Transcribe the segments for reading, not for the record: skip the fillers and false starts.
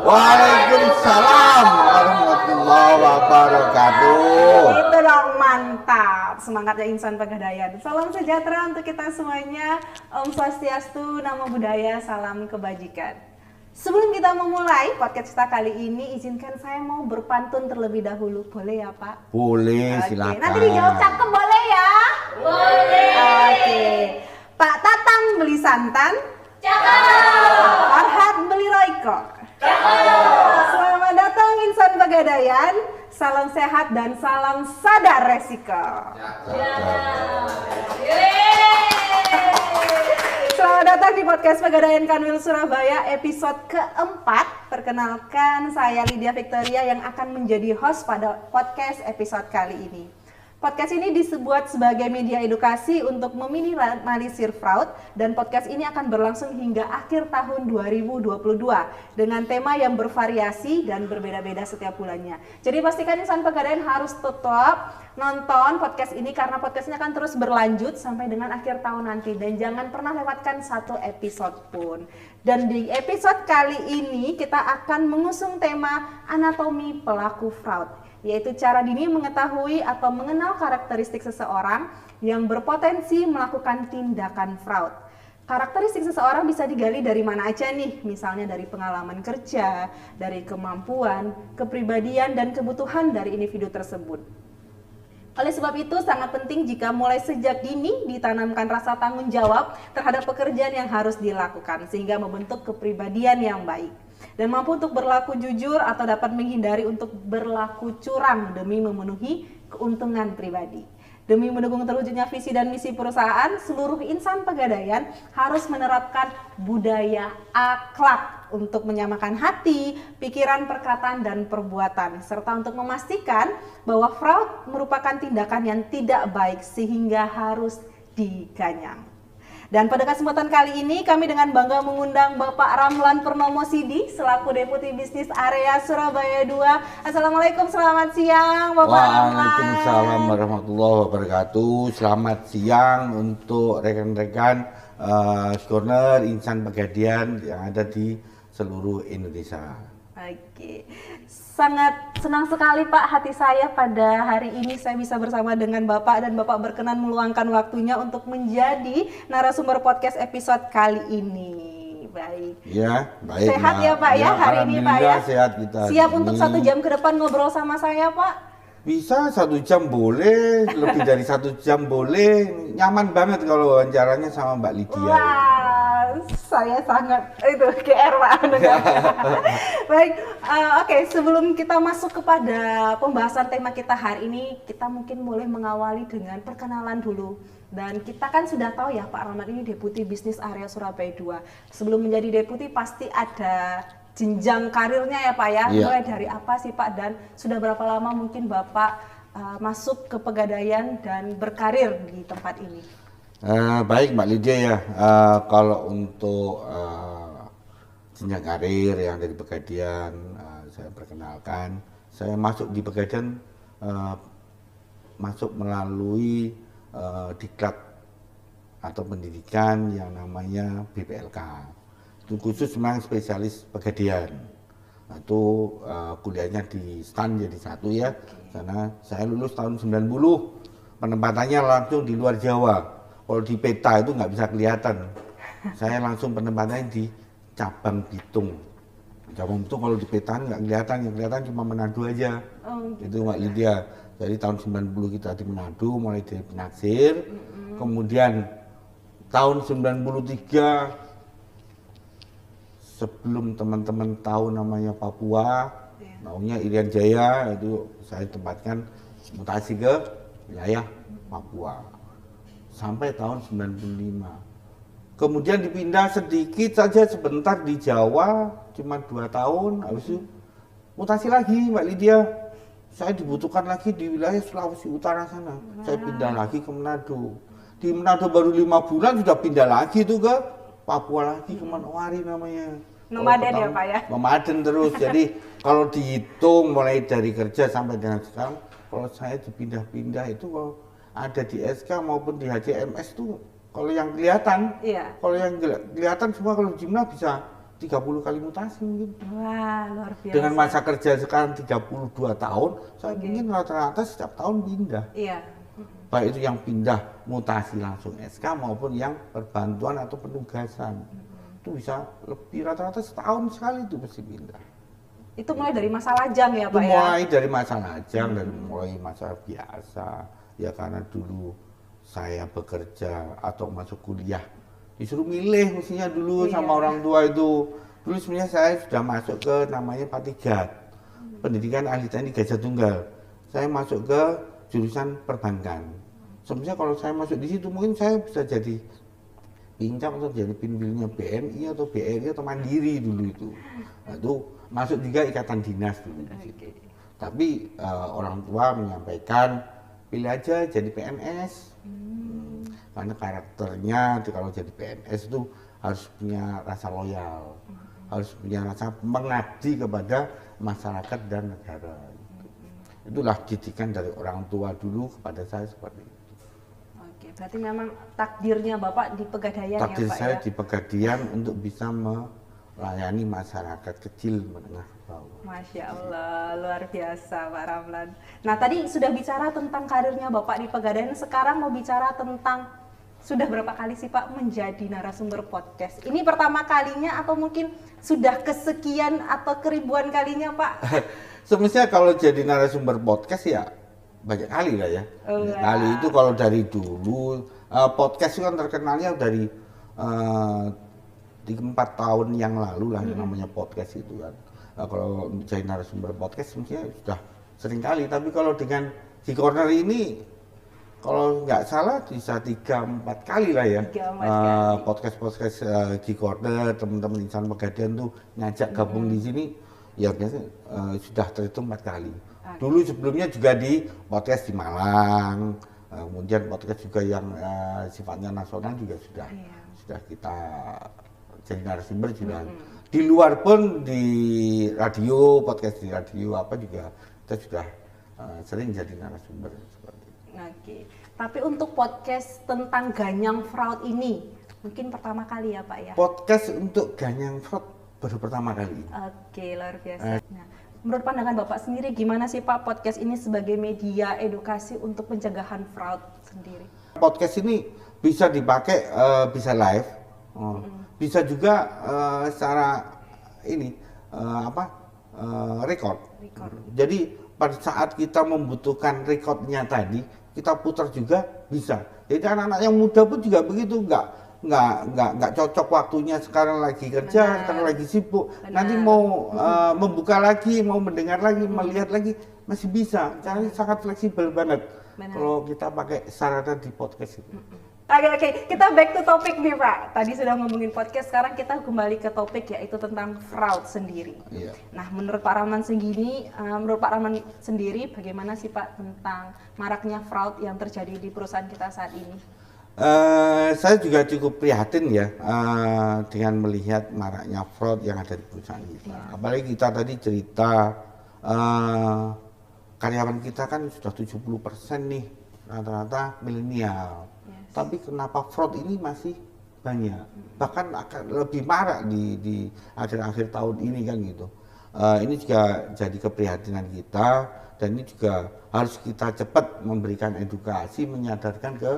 Waalaikumsalam warahmatullahi wabarakatuh. Itu dong, mantap. Semangatnya insan Pegadaian. Salam sejahtera untuk kita semuanya. Om Swastiastu, Namo Buddhaya, salam kebajikan. Sebelum kita memulai podcast kita kali ini, izinkan saya mau berpantun terlebih dahulu. Boleh ya, Pak? Boleh, Oke, silakan. nanti dijawab cakep boleh ya? Boleh. Oke. Pak Tatang beli santan. Cakep. Pak Farhat beli royco. Cakep. Selamat datang insan Pegadaian. Salam sehat dan salam sadar resiko. Selamat datang di podcast Pegadaian Kanwil Surabaya episode keempat. Perkenalkan, saya Lydia Victoria yang akan menjadi host pada podcast episode kali ini. Podcast ini dibuat sebagai media edukasi untuk meminimalisir fraud, dan podcast ini akan berlangsung hingga akhir tahun 2022 dengan tema yang bervariasi dan berbeda-beda setiap bulannya. Jadi pastikan insan Pegadaian harus tetap nonton podcast ini karena podcast ini akan terus berlanjut sampai dengan akhir tahun nanti, dan jangan pernah lewatkan satu episode pun. Dan di episode kali ini kita akan mengusung tema anatomi pelaku fraud, yaitu cara dini mengetahui atau mengenal karakteristik seseorang yang berpotensi melakukan tindakan fraud. Karakteristik seseorang bisa digali dari mana aja nih, misalnya dari pengalaman kerja, dari kemampuan, kepribadian, dan kebutuhan dari individu tersebut. Oleh sebab itu sangat penting jika mulai sejak dini ditanamkan rasa tanggung jawab terhadap pekerjaan yang harus dilakukan sehingga membentuk kepribadian yang baik dan mampu untuk berlaku jujur atau dapat menghindari untuk berlaku curang demi memenuhi keuntungan pribadi. Demi mendukung terwujudnya visi dan misi perusahaan, seluruh insan Pegadaian harus menerapkan budaya akhlak untuk menyamakan hati, pikiran, perkataan, dan perbuatan, serta untuk memastikan bahwa fraud merupakan tindakan yang tidak baik sehingga harus diganyang. Dan pada kesempatan kali ini kami dengan bangga mengundang Bapak Ramlan Purnomo Sidi selaku Deputi Bisnis Area Surabaya 2. Assalamualaikum, selamat siang Bapak Ramlan. Waalaikumsalam warahmatullahi wabarakatuh. Selamat siang untuk rekan-rekan Corner insan Pegadaian yang ada di seluruh Indonesia. Oke. Sangat senang sekali Pak, hati saya pada hari ini saya bisa bersama dengan Bapak dan Bapak berkenan meluangkan waktunya untuk menjadi narasumber podcast episode kali ini. Baik. Ya, baik. Sehat ya Pak ya hari ini Pak ya. Sehat kita. Siap untuk 1 jam ke depan ngobrol sama saya Pak? Bisa 1 jam boleh, lebih dari 1 jam boleh. Nyaman banget kalau wawancaranya sama Mbak Lydia. Wah, saya sangat itu GR Pak. Baik, oke, sebelum kita masuk kepada pembahasan tema kita hari ini, kita mungkin boleh mengawali dengan perkenalan dulu. Dan kita kan sudah tahu ya Pak Ramlan ini Deputi Bisnis Area Surabaya 2. Sebelum menjadi deputi pasti ada jenjang karirnya ya Pak ya. Iya. Mulai dari apa sih Pak, dan sudah berapa lama mungkin Bapak masuk ke Pegadaian dan berkarir di tempat ini? Baik Mbak Lydia ya, kalau untuk jenjang karir yang dari Pegadaian, saya perkenalkan, saya masuk di Pegadaian masuk melalui diklat atau pendidikan yang namanya BPLK. Itu khusus memang spesialis Pegadaian. Itu kuliahnya di STAN jadi 1 ya, karena saya lulus tahun 90, penempatannya langsung di luar Jawa. Kalau di peta itu nggak bisa kelihatan. Saya langsung penempatannya di cabang Bitung. Cabang Bitung kalau di peta nggak kelihatan, yang kelihatan cuma Manado aja. Itu Mbak Lydia. Jadi tahun 90 kita di Manado, mulai dari Penaksir. Kemudian tahun 93 sebelum teman-teman tahu namanya Papua, namanya Irian Jaya, itu saya tempatkan mutasi ke wilayah Papua sampai tahun 95. Kemudian dipindah sedikit saja sebentar di Jawa, cuma 2 tahun, habis itu mutasi lagi Mbak Lydia. Saya dibutuhkan lagi di wilayah Sulawesi Utara sana. Saya pindah lagi ke Manado. Di Manado baru 5 bulan sudah pindah lagi tuh ke Papua lagi, ke Manowari namanya. Nomaden ya Pak ya? Nomaden terus. Jadi kalau dihitung mulai dari kerja sampai dengan sekarang, kalau saya dipindah-pindah itu kalau ada di SK maupun di HCMS tuh kalau yang kelihatan, Iya. kalau yang kelihatan semua kalau jumlah bisa 30 kali mutasi mungkin. Wah, luar biasa. Dengan masa kerja sekarang 32 tahun, saya mungkin rata-rata setiap tahun pindah. Iya. Baik itu yang pindah mutasi langsung SK maupun yang perbantuan atau penugasan. Itu bisa lebih rata-rata setahun sekali itu mesti pindah. Itu mulai dari masa lajang ya Itu Pak ya? mulai dari masa lajang, dari mulai masa biasa. Ya karena dulu saya bekerja atau masuk kuliah, disuruh milih mestinya dulu sama orang tua itu. Dulu sebenarnya saya sudah masuk ke namanya Patigat, pendidikan ahli teknik Gajah Tunggal. Saya masuk ke jurusan perbankan. Sebenarnya kalau saya masuk di situ mungkin saya bisa jadi pincap atau jadi pinbilnya BNI atau BRI atau Mandiri dulu itu. Nah, itu masuk juga ikatan dinas dulu di situ. Tapi orang tua menyampaikan pilih aja jadi PNS. Karena karakternya kalau jadi PNS itu harus punya rasa loyal, harus punya rasa mengabdi kepada masyarakat dan negara. Itulah didikan dari orang tua dulu kepada saya seperti itu. Oke, berarti memang takdirnya Bapak di Pegadaian Takdir ya Pak saya ya? di Pegadaian untuk bisa melayani masyarakat kecil menengah bawah. Masya Allah, luar biasa Pak Ramlan. Nah tadi sudah bicara tentang karirnya Bapak di Pegadaian, sekarang mau bicara tentang sudah berapa kali sih Pak menjadi narasumber podcast? Ini pertama kalinya atau mungkin sudah kesekian atau keribuan kalinya Pak? Sebenarnya kalau jadi narasumber podcast ya banyak kali lah ya. Banyak kali itu kalau dari dulu podcast itu kan terkenalnya dari 4 tahun yang lalu lah yang namanya podcast itu kan. Kalau jadi narasumber podcast sebenarnya sudah sering kali. Tapi kalau dengan di corner ini kalau nggak salah bisa 3-4 kali lah ya. 3-4 kali. Podcast di corner teman-teman insan Pegadaian tuh ngajak gabung di sini. Ya biasanya sudah terhitung 4 kali. Dulu sebelumnya juga di podcast di Malang, kemudian podcast juga yang sifatnya nasional juga sudah kita jadi narasumber juga. Di luar pun di radio, podcast di radio apa juga kita sudah sering jadi narasumber seperti itu. Oke, tapi untuk podcast tentang Ganyang Fraud ini mungkin pertama kali ya Pak ya? Podcast untuk Ganyang Fraud baru pertama kali. Oke, luar biasa. Nah, menurut pandangan Bapak sendiri gimana sih Pak podcast ini sebagai media edukasi untuk pencegahan fraud sendiri? Podcast ini bisa dipakai bisa live, bisa juga secara ini record. Jadi pada saat kita membutuhkan recordnya tadi, kita putar juga bisa. Jadi anak-anak yang muda pun juga begitu, nggak cocok waktunya sekarang lagi kerja, sekarang lagi sibuk. Nanti mau membuka lagi, mau mendengar lagi, melihat lagi masih bisa. Caranya sangat fleksibel banget. Kalau kita pakai sarana di podcast itu. Oke, kita back to topik nih Pak. Tadi sudah ngomongin podcast, sekarang kita kembali ke topik yaitu tentang fraud sendiri. Iya. Nah, menurut Pak Ramlan sendiri, bagaimana sih Pak tentang maraknya fraud yang terjadi di perusahaan kita saat ini? Saya juga cukup prihatin ya dengan melihat maraknya fraud yang ada di perusahaan kita. Apalagi kita tadi cerita karyawan kita kan sudah 70% nih rata-rata milenial. Tapi kenapa fraud ini masih banyak? Bahkan akan lebih marak di akhir-akhir tahun ini kan gitu. Ini juga jadi keprihatinan kita dan ini juga harus kita cepat memberikan edukasi, menyadarkan ke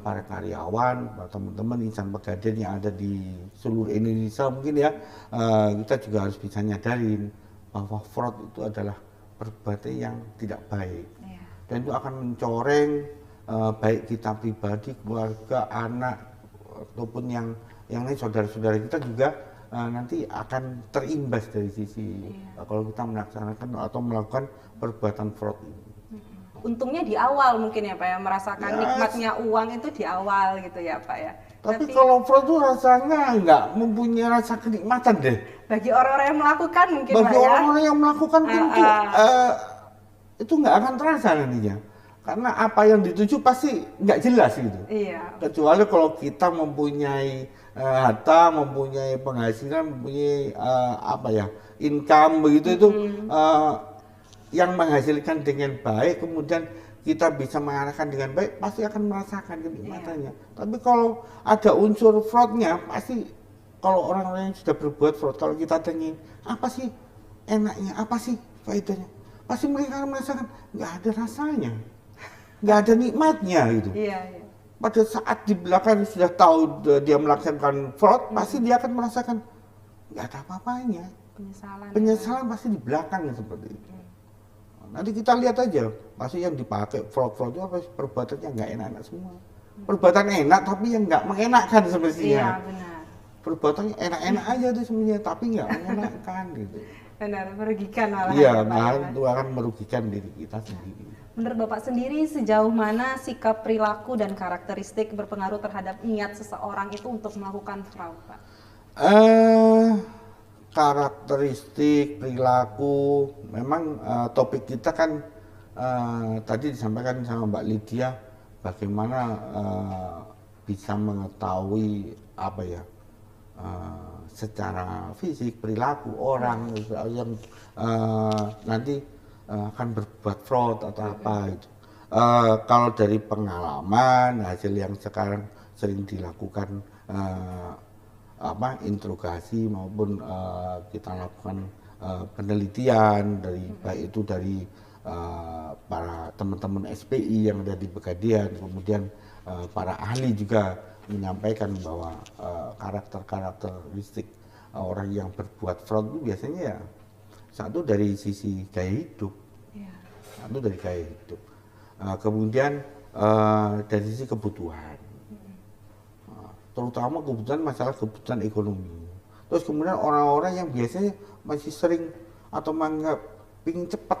para karyawan, teman-teman insan Pegadaian yang ada di seluruh Indonesia mungkin ya, kita juga harus bisa nyadarin bahwa fraud itu adalah perbuatan yang tidak baik dan itu akan mencoreng baik kita pribadi, keluarga, anak ataupun yang lain saudara-saudara kita juga nanti akan terimbas dari sisi kalau kita melaksanakan atau melakukan perbuatan fraud ini. Untungnya di awal mungkin ya Pak ya, merasakan nikmatnya uang itu di awal gitu ya Pak ya. Tapi kalau fraud itu rasanya nggak mempunyai rasa kenikmatan deh. Bagi orang-orang yang melakukan mungkin Pak ya. Bagi orang-orang yang melakukan tentu itu nggak akan terasa nantinya. Karena apa yang dituju pasti nggak jelas gitu. Iya. Kecuali kalau kita mempunyai harta, mempunyai penghasilan, mempunyai income begitu itu yang menghasilkan dengan baik, kemudian kita bisa mengarahkan dengan baik, pasti akan merasakan kenikmatannya. Tapi kalau ada unsur fraudnya, pasti kalau orang-orang yang sudah berbuat fraud, kalau kita tanyain apa sih enaknya, apa sih faedahnya, pasti mereka akan merasakan nggak ada rasanya, nggak ada nikmatnya gitu. Iya, iya. Pada saat di belakang sudah tahu dia melaksanakan fraud, pasti dia akan merasakan nggak ada apa-apanya. Penyesalan pasti di belakang seperti itu. Nanti kita lihat aja, pasti yang dipakai fraud itu apa, perbuatannya nggak enak-enak semua. Perbuatan enak tapi yang nggak mengenakkan semestinya. Iya, benar. Perbuatannya enak-enak aja tuh sebenarnya, tapi nggak menyenangkan gitu. Benar, merugikan malah. Iya, ya, Pak, malah ya. itu akan merugikan diri kita sendiri. Menurut Bapak sendiri, sejauh mana sikap perilaku dan karakteristik berpengaruh terhadap niat seseorang itu untuk melakukan fraud, Pak? Karakteristik, perilaku, memang topik kita kan tadi disampaikan sama Mbak Lydia, bagaimana bisa mengetahui apa ya, secara fisik perilaku orang yang nanti akan berbuat fraud atau apa itu. Kalau dari pengalaman hasil yang sekarang sering dilakukan interogasi maupun kita lakukan penelitian dari baik itu dari para teman-teman SPI yang ada di Pegadaian, kemudian para ahli juga menyampaikan bahwa karakteristik orang yang berbuat fraud itu biasanya ya satu dari sisi gaya hidup, satu dari gaya hidup, kemudian dari sisi kebutuhan, terutama kebutuhan masalah kebutuhan ekonomi. Terus kemudian orang-orang yang biasanya masih sering atau menganggap pingin cepat,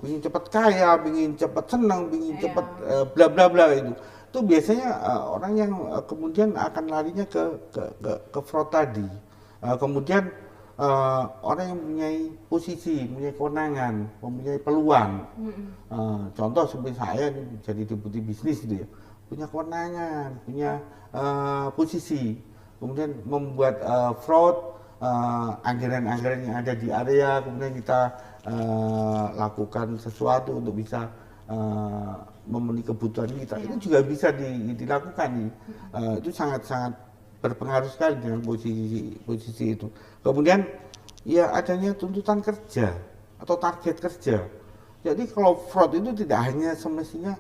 pingin cepat kaya, pingin cepat senang, pingin cepat bla bla bla itu biasanya orang yang kemudian akan larinya ke fraud tadi. Kemudian orang yang mempunyai posisi, mempunyai kewenangan, mempunyai peluang. Contoh seperti saya jadi deputi bisnis gitu ya, punya kewenangan, punya posisi, kemudian membuat fraud, anggaran-anggaran yang ada di area, kemudian kita lakukan sesuatu untuk bisa memenuhi kebutuhan kita. Itu juga bisa dilakukan. Itu sangat-sangat berpengaruh sekali dengan posisi itu. Kemudian ya adanya tuntutan kerja atau target kerja. Jadi kalau fraud itu tidak hanya semestinya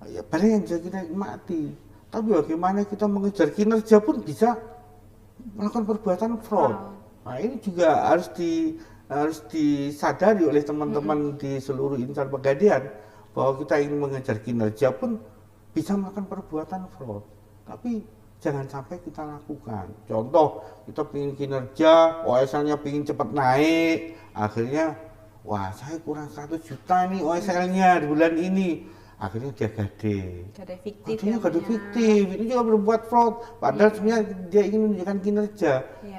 ya barang yang kita nikmati, tapi bagaimana kita mengejar kinerja pun bisa melakukan perbuatan fraud. Nah ini juga harus disadari oleh teman-teman di seluruh insan Pegadaian bahwa kita ingin mengejar kinerja pun bisa melakukan perbuatan fraud. Tapi jangan sampai kita lakukan. Contoh, kita ingin kinerja, OSL-nya ingin cepat naik, akhirnya, wah saya kurang 100 juta nih OSL-nya di bulan ini. Akhirnya dia gade. Gade fiktif. Akhirnya gade fiktif, ini juga berbuat fraud. Padahal sebenarnya dia ingin menunjukkan kinerja.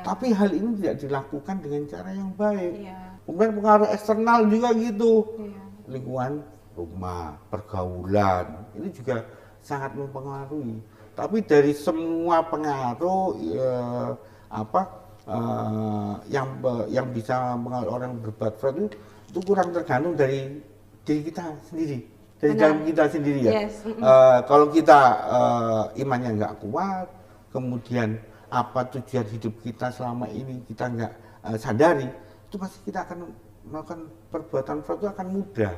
Tapi hal ini tidak dilakukan dengan cara yang baik. Kemudian pengaruh eksternal juga gitu. Lingkungan rumah, pergaulan, ini juga sangat mempengaruhi. Tapi dari semua pengaruh yang bisa mengaruhi orang berbuat fraud itu kurang tergantung dari diri kita sendiri, dari dalam kita sendiri ya. Kalau kita imannya nggak kuat, kemudian apa tujuan hidup kita selama ini kita nggak sadari, itu pasti kita akan melakukan perbuatan fraud itu akan mudah.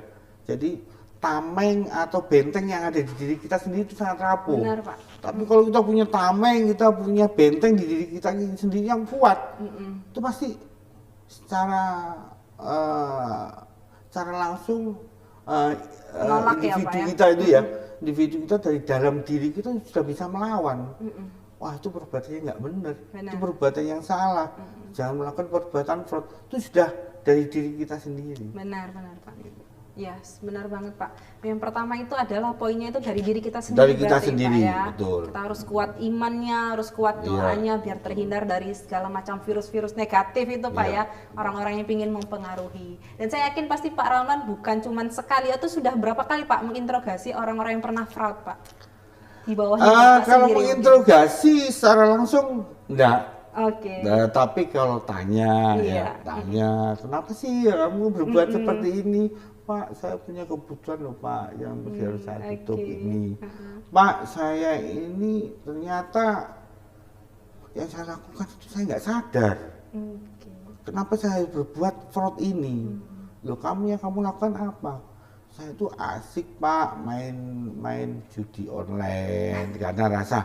Jadi tameng atau benteng yang ada di diri kita sendiri itu sangat rapuh. Benar, Pak. Tapi kalau kita punya tameng, kita punya benteng di diri kita sendiri yang kuat, itu pasti secara langsung individu kita itu ya, individu kita dari dalam diri kita sudah bisa melawan. Wah itu perbuatannya nggak benar, itu perbuatan yang salah. Jangan melakukan perbuatan fraud, itu sudah dari diri kita sendiri. Benar Pak. Yes, benar banget Pak. Yang pertama itu adalah poinnya itu dari diri kita sendiri. Dari kita sendiri, Pak, ya. betul. Kita harus kuat imannya, harus kuat doanya biar terhindar dari segala macam virus-virus negatif itu Pak ya. Orang-orang yang ingin mempengaruhi. Dan saya yakin pasti Pak Ramlan bukan cuma sekali atau sudah berapa kali Pak menginterogasi orang-orang yang pernah fraud Pak. Di bawahnya Pak kalau sendiri. menginterogasi secara langsung enggak. Oke. Nah, tapi kalau tanya kenapa sih kamu berbuat seperti ini? Pak, saya punya kebutuhan loh Pak yang harus saya tutup ini. Pak, saya ini ternyata yang saya lakukan itu saya nggak sadar. Kenapa saya berbuat fraud ini? Loh, kamu lakukan apa? Saya itu asik Pak main judi online karena rasa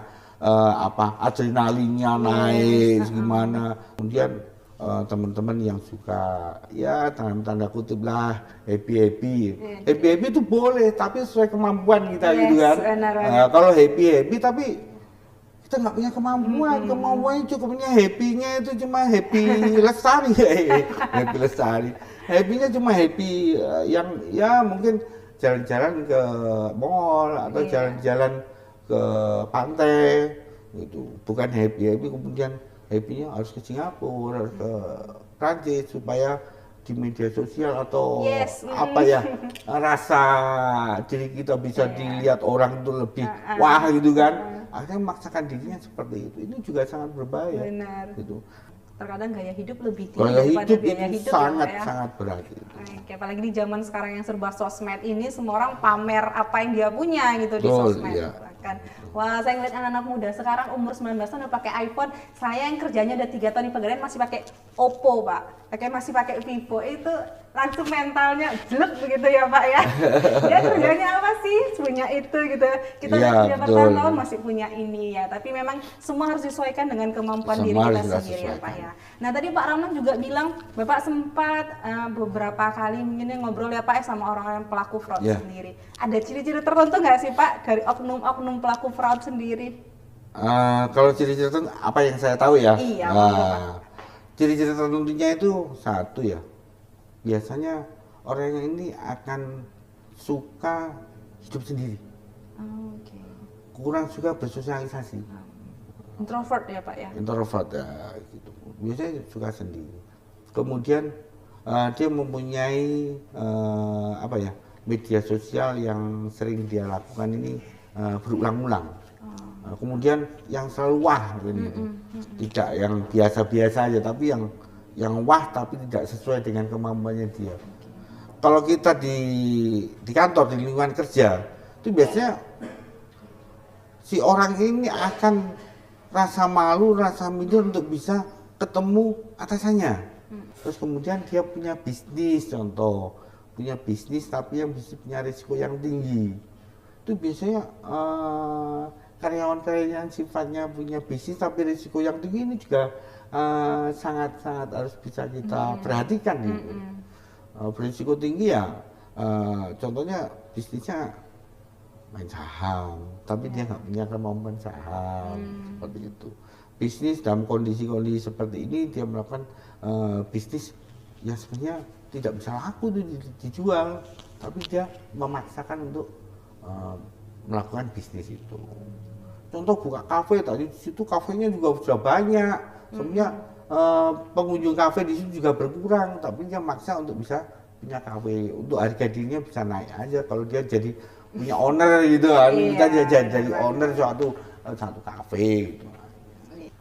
adrenalinnya naik gimana. Kemudian teman-teman yang suka ya dalam tanda kutip lah happy itu boleh tapi sesuai kemampuan kita gitu kan. Kalau happy tapi kita nggak punya kemampuannya cukupnya happy-nya itu cuma happy lestari happy lestari. Happy-nya cuma happy yang ya mungkin jalan-jalan ke mall atau jalan-jalan ke pantai gitu. Bukan happy kemudian happy-nya harus ke Singapura, harus ke Prancis supaya di media sosial atau rasa diri kita bisa dilihat orang itu lebih wah gitu kan. Akhirnya memaksakan dirinya seperti itu. Ini juga sangat berbahaya. Benar. Gitu. Terkadang gaya hidup lebih tinggi gaya daripada hidup biaya itu hidup sangat berat gitu. Oke, apalagi di zaman sekarang yang serba sosmed ini semua orang pamer apa yang dia punya gitu di sosmed kan. Wah, saya ngeliat anak-anak muda sekarang umur 19 tahun udah pakai iPhone. Saya yang kerjanya udah 3 tahun di Pegadaian masih pakai Oppo, Pak. Masih pakai Vivo. Itu langsung mentalnya jelek begitu ya, Pak ya. Dia kerjanya apa sih? Punya itu gitu. Kita udah bertahun-tahun masih punya ini ya. Tapi memang semua harus disesuaikan dengan kemampuan diri kita sendiri ya, Pak ya. Nah, tadi Pak Rahman juga bilang Bapak sempat beberapa kali mungkin ngobrol ya Pak sama orang-orang pelaku fraud sendiri. Ada ciri-ciri tertentu nggak sih Pak dari oknum-oknum pelaku fraud sendiri? Kalau ciri-ciri tertentu apa yang saya tahu ya? Iya. Ciri-ciri tertentunya itu satu ya. Biasanya orang yang ini akan suka hidup sendiri. Kurang suka bersosialisasi. Introvert ya Pak ya? Introvert ya gitu. Biasanya suka sendiri. Kemudian dia mempunyai media sosial yang sering dia lakukan ini berulang-ulang. Kemudian yang selalu wah tidak yang biasa-biasa aja tapi yang wah tapi tidak sesuai dengan kemampuannya dia. Kalau kita di kantor di lingkungan kerja itu biasanya si orang ini akan rasa malu, rasa minder untuk bisa ketemu atasannya. Terus kemudian dia punya bisnis tapi yang punya risiko yang tinggi. Itu biasanya karyawan-karyawan sifatnya punya bisnis tapi risiko yang tinggi ini juga sangat-sangat harus bisa kita perhatikan gitu. Berisiko tinggi ya contohnya bisnisnya main saham tapi dia nggak punya kemampuan saham seperti itu. Bisnis dalam kondisi-kondisi seperti ini dia melakukan bisnis yang sebenarnya tidak bisa laku dijual tapi dia memaksakan untuk melakukan bisnis itu. Contoh buka kafe tadi di situ kafenya juga sudah banyak. Sebenarnya pengunjung kafe di situ juga berkurang, tapi dia maksa untuk bisa punya kafe, untuk harga dirinya bisa naik aja kalau dia jadi punya owner gitu kan. Kita jadi owner satu kafe gitu.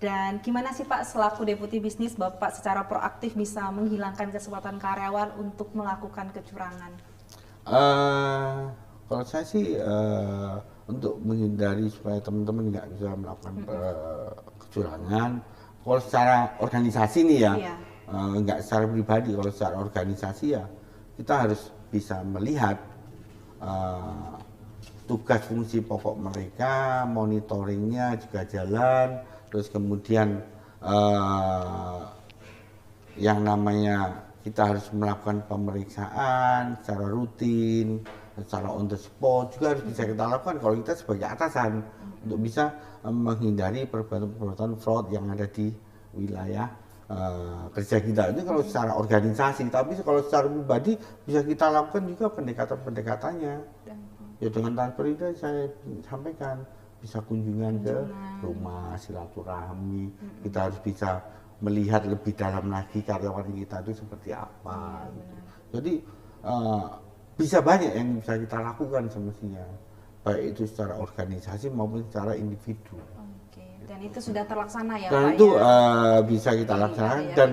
Dan gimana sih Pak selaku deputi bisnis Bapak secara proaktif bisa menghilangkan kesempatan karyawan untuk melakukan kecurangan? Kalau saya sih untuk menghindari supaya teman-teman nggak bisa melakukan kecurangan. Kalau secara organisasi nih ya, nggak secara pribadi. Kalau secara organisasi ya kita harus bisa melihat tugas fungsi pokok mereka, monitoringnya juga jalan. Terus kemudian yang namanya kita harus melakukan pemeriksaan secara rutin, secara on the spot juga harus bisa kita lakukan kalau kita sebagai atasan untuk bisa menghindari perbuatan-perbuatan fraud yang ada di wilayah kerja kita. Itu kalau secara organisasi, tapi kalau secara pribadi bisa kita lakukan juga pendekatan-pendekatannya. Ya dengan transfer itu saya sampaikan bisa kunjungan ke rumah, silaturahmi. Kita harus bisa melihat lebih dalam lagi karyawan kita itu seperti apa. Gitu. Jadi bisa banyak yang bisa kita lakukan semestinya, baik itu secara organisasi maupun secara individu. Dan itu sudah terlaksana ya dan Pak itu ya? Bisa kita laksanakan dan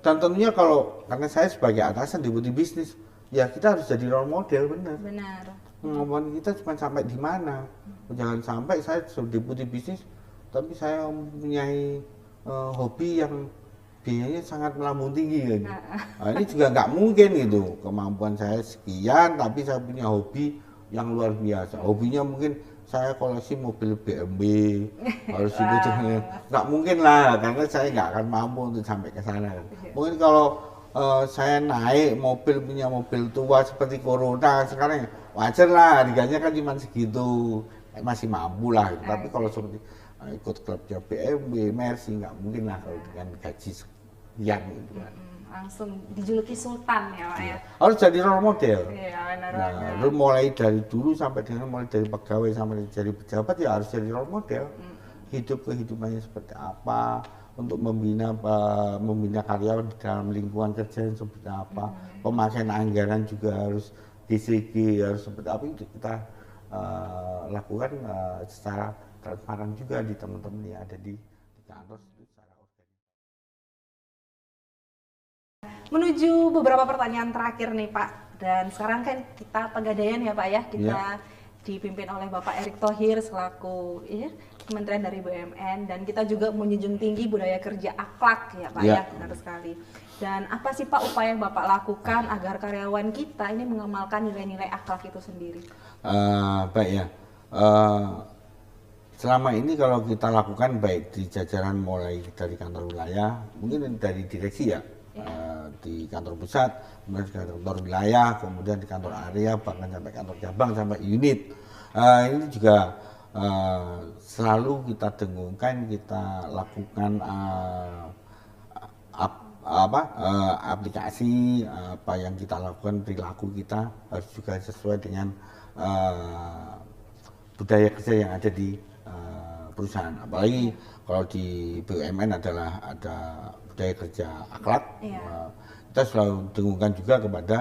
tentunya karena saya sebagai atasan deputi bisnis ya kita harus jadi role model benar. Kemampuan kita cuma sampai di mana. Jangan sampai saya sebagai deputi bisnis tapi saya mempunyai hobi yang biayanya sangat melambung tinggi kan. Nah, ini juga nggak mungkin gitu. Kemampuan saya sekian, tapi saya punya hobi yang luar biasa. Hobinya mungkin saya koleksi mobil BMW, harus itu nggak mungkin lah, karena saya nggak akan mampu untuk sampai ke sana. Kan. Mungkin kalau saya naik mobil punya mobil tua seperti Corona sekarang wajar lah, harganya kan cuma segitu, masih mampu lah. Gitu. Tapi kalau seperti ikut klubnya BMW, Mercy nggak mungkin lah kalau dengan gaji sekian gitu kan. Langsung dijuluki Sultan ya Pak ya. Harus jadi role model. Iya benar Nah, banget. lu mulai dari dulu sampai dengan mulai dari pegawai sampai jadi pejabat ya harus jadi role model. Hidup kehidupannya seperti apa, untuk membina karyawan di dalam lingkungan kerja yang seperti apa, pemakaian anggaran juga harus disegi, harus seperti apa itu kita lakukan secara transparan juga di teman-teman yang ada di kantor. Menuju beberapa pertanyaan terakhir nih Pak, dan sekarang kan kita Pegadaian ya Pak ya, kita dipimpin oleh Bapak Erick Thohir selaku Kementerian dari BUMN, dan kita juga menjunjung tinggi budaya kerja akhlak ya Pak ya, benar sekali. Dan apa sih Pak upaya yang Bapak lakukan agar karyawan kita ini mengamalkan nilai-nilai akhlak itu sendiri? Baik ya, selama ini kalau kita lakukan baik di jajaran mulai dari kantor wilayah, mungkin dari direksi ya, di kantor pusat, kemudian di kantor wilayah, kemudian di kantor area, bahkan sampai kantor cabang, sampai unit. Ini juga selalu kita dengungkan, kita lakukan aplikasi, apa yang kita lakukan, perilaku kita harus juga sesuai dengan budaya kerja yang ada di perusahaan. Apalagi kalau di BUMN adalah ada budaya kerja akhlak. Kita selalu dengungkan juga kepada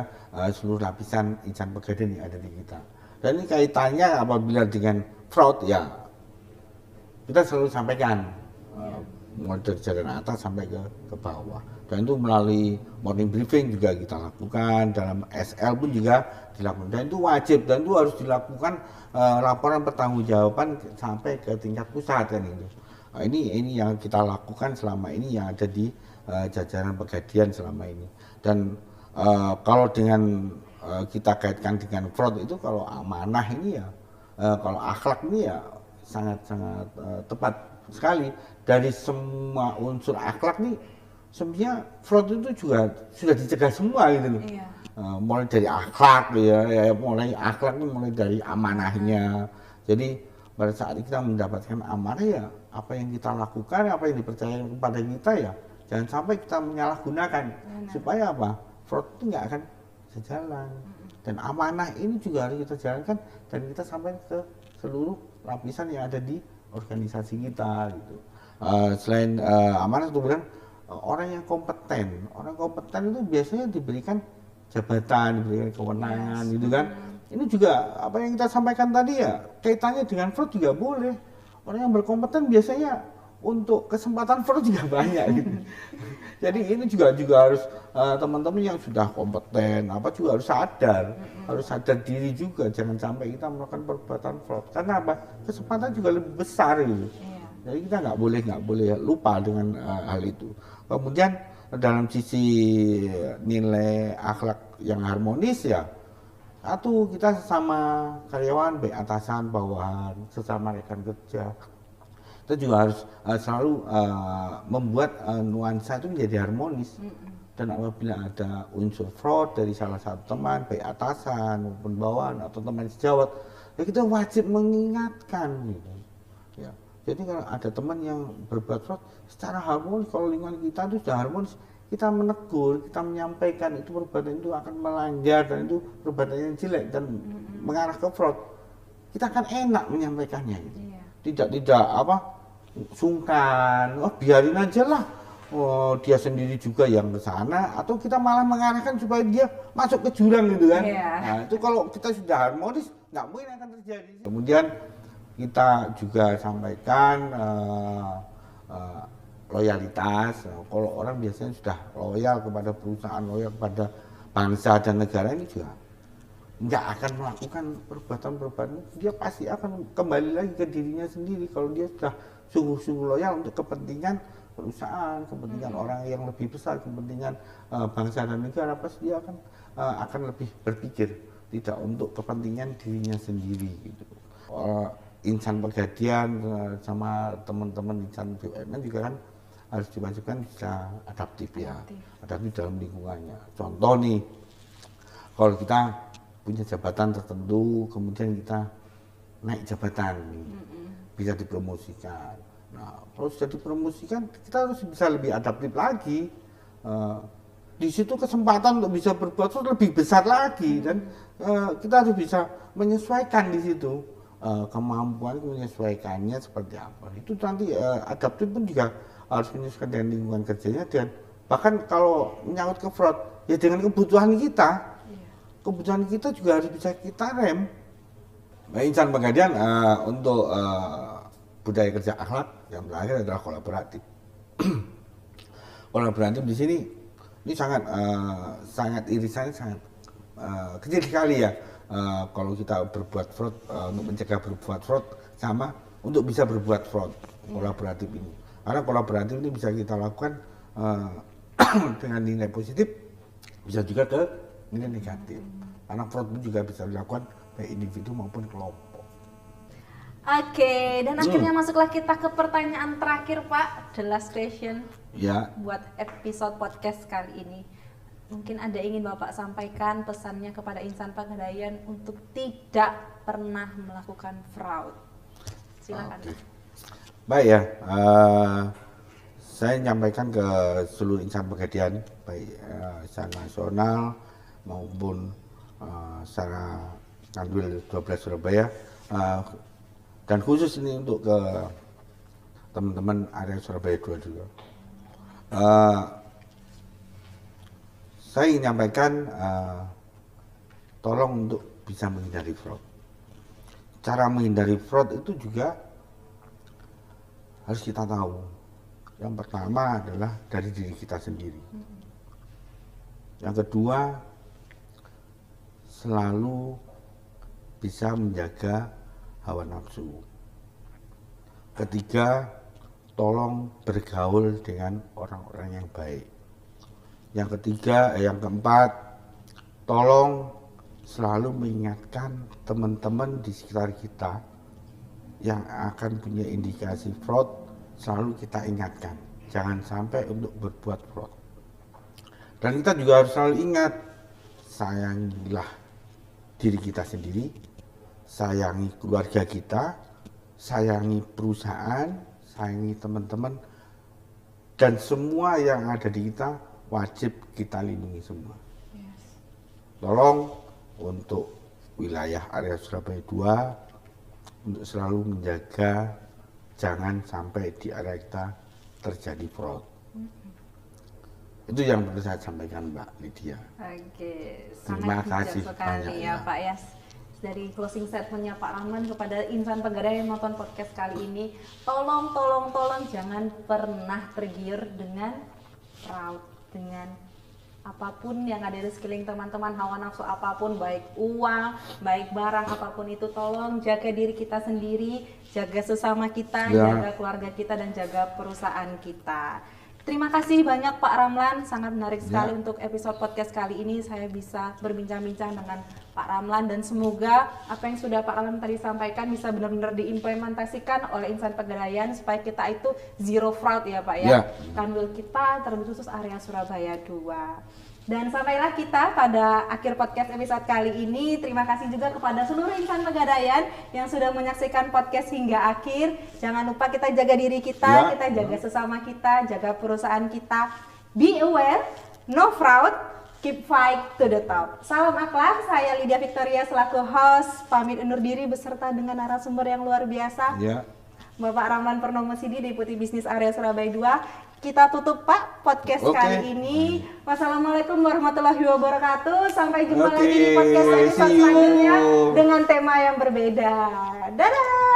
seluruh lapisan insan Pegadaian yang ada di kita. Dan ini kaitannya apabila dengan fraud ya kita selalu sampaikan mulai dari jalan atas sampai ke bawah. Dan itu melalui morning briefing juga kita lakukan, dalam SL pun juga dilakukan. Dan itu wajib, dan itu harus dilakukan laporan pertanggungjawaban sampai ke tingkat pusat kan itu. Nah, ini yang kita lakukan selama ini yang ada di jajaran Pegadaian selama ini. Dan kalau dengan kita kaitkan dengan fraud itu, kalau amanah ini ya, kalau akhlak ini ya sangat-sangat tepat sekali. Dari semua unsur akhlak nih, sebenarnya fraud itu juga sudah dicegah semua gitu loh. Mulai dari akhlak ya, mulai akhlak ini mulai dari amanahnya. Jadi pada saat kita mendapatkan amanah ya, apa yang kita lakukan, apa yang dipercayakan kepada kita ya, jangan sampai kita menyalahgunakan. Supaya apa? Fraud itu nggak akan sejalan. Dan amanah ini juga harus kita jalankan dan kita sampai ke seluruh lapisan yang ada di organisasi kita gitu. Selain amanah kemudian orang yang kompeten. Orang kompeten itu biasanya diberikan jabatan, diberikan kewenangan gitu kan. Ini juga apa yang kita sampaikan tadi ya, kaitannya dengan fraud juga boleh. Orang yang berkompeten biasanya untuk kesempatan fraud juga banyak gitu. Jadi ini juga harus teman-teman yang sudah kompeten juga harus sadar diri juga, jangan sampai kita melakukan perbuatan fraud. Karena apa? Kesempatan juga lebih besar gitu. Jadi kita nggak boleh lupa dengan hal itu. Kemudian dalam sisi nilai akhlak yang harmonis ya, satu, kita sesama karyawan, baik atasan, bawahan, sesama rekan kerja, kita juga harus selalu membuat nuansa itu menjadi harmonis. Dan apabila ada unsur fraud dari salah satu teman, baik atasan maupun bawahan atau teman sejawat, ya kita wajib mengingatkan gitu. Ya. Jadi kalau ada teman yang berbuat fraud, secara harmonis, kalau lingkungan kita itu sudah harmonis, kita menegur, kita menyampaikan itu perbuatan itu akan melanggar dan itu perbuatan yang jelek dan mengarah ke fraud, kita akan enak menyampaikannya. Gitu. Tidak sungkan, biarin aja lah, dia sendiri juga yang ke sana, atau kita malah mengarahkan supaya dia masuk ke jurang gitu kan. Nah itu kalau kita sudah harmonis, nggak mungkin akan terjadi. Kemudian kita juga sampaikan loyalitas. Kalau orang biasanya sudah loyal kepada perusahaan, loyal kepada bangsa dan negara, ini juga nggak akan melakukan perbuatan-perbuatan. Dia pasti akan kembali lagi ke dirinya sendiri kalau dia sudah sungguh-sungguh loyal untuk kepentingan perusahaan, kepentingan orang yang lebih besar, kepentingan bangsa dan negara, pasti dia akan lebih berpikir tidak untuk kepentingan dirinya sendiri gitu. Insan Pegadaian sama teman-teman insan BUMN juga kan harus diwajibkan bisa adaptif ya, adaptif dalam lingkungannya. Contoh nih, kalau kita punya jabatan tertentu, kemudian kita naik jabatan, bisa dipromosikan. Nah, kalau sudah dipromosikan, kita harus bisa lebih adaptif lagi. Di situ kesempatan untuk bisa berbuat sesuatu lebih besar lagi, dan kita harus bisa menyesuaikan di situ. Kemampuan menyesuaikannya seperti apa. Itu nanti adaptif pun juga harus menyesuaikan dengan lingkungan kerjanya, dan bahkan kalau menyangkut ke fraud, ya dengan kebutuhan kita. Kebutuhan kita juga harus bisa kita rem. Nah, Insan Pegadaian untuk budaya kerja akhlak yang terakhir adalah kolaboratif. Kolaboratif di sini ini sangat irisannya sangat kecil sekali ya. Kalau kita berbuat fraud, untuk mencegah berbuat fraud sama untuk bisa berbuat fraud, kolaboratif ini. Karena kolaboratif ini bisa kita lakukan dengan nilai positif, bisa juga ke nilai negatif. Karena fraud pun juga bisa dilakukan baik individu maupun kelompok. Oke, dan akhirnya masuklah kita ke pertanyaan terakhir Pak, the last question Ya. buat episode podcast kali ini. Mungkin ada ingin Bapak sampaikan pesannya kepada insan Pegadaian untuk tidak pernah melakukan fraud. Silakan. Oke. Baik ya, saya menyampaikan ke seluruh insan Pegadaian, baik secara nasional maupun secara Kanwil 12 Surabaya, dan khusus ini untuk ke teman-teman area Surabaya 2 juga. Saya ingin menyampaikan, tolong untuk bisa menghindari fraud. Cara menghindari fraud itu juga harus kita tahu. Yang pertama adalah dari diri kita sendiri. Yang kedua, selalu bisa menjaga hawa nafsu. Ketiga, tolong bergaul dengan orang-orang yang baik. Yang keempat, tolong selalu mengingatkan teman-teman di sekitar kita yang akan punya indikasi fraud, selalu kita ingatkan, jangan sampai untuk berbuat fraud. Dan kita juga harus selalu ingat, sayangilah diri kita sendiri, sayangi keluarga kita, sayangi perusahaan, sayangi teman-teman, dan semua yang ada di kita wajib kita lindungi semua. Tolong untuk wilayah area Surabaya 2 untuk selalu menjaga jangan sampai di area kita terjadi fraud. Itu yang perlu saya sampaikan Mbak Lydia. Oke, Terima sangat kasih bijak sekali banyak, ya Pak ya. Dari closing statementnya Pak Rahman kepada insan Pegadaian yang nonton podcast kali ini, tolong jangan pernah tergiur dengan fraud, dengan apapun yang ada di sekeliling teman-teman, hawa nafsu apapun, baik uang, baik barang, apapun itu, tolong jaga diri kita sendiri, jaga sesama kita, jaga keluarga kita, dan jaga perusahaan kita. Terima kasih banyak Pak Ramlan, sangat menarik sekali untuk episode podcast kali ini. Saya bisa berbincang-bincang dengan Pak Ramlan, dan semoga apa yang sudah Pak Ramlan tadi sampaikan bisa benar-benar diimplementasikan oleh insan Pegadaian supaya kita itu zero fraud ya Pak ya. Kanwil kita terlebih khusus area Surabaya 2. Dan sampailah kita pada akhir podcast episode kali ini. Terima kasih juga kepada seluruh insan Pegadaian yang sudah menyaksikan podcast hingga akhir. Jangan lupa kita jaga diri kita, kita jaga sesama kita, jaga perusahaan kita. Be aware, no fraud, keep fight to the top. Salam akhlak, saya Lydia Victoria selaku host, pamit undur diri beserta dengan narasumber yang luar biasa. Bapak Rahman Purnomo Sidi, Deputi Bisnis Area Surabaya 2. Kita tutup Pak podcast kali ini. Wassalamualaikum warahmatullahi wabarakatuh. Sampai jumpa lagi di podcast episode selanjutnya dengan tema yang berbeda. Dadah.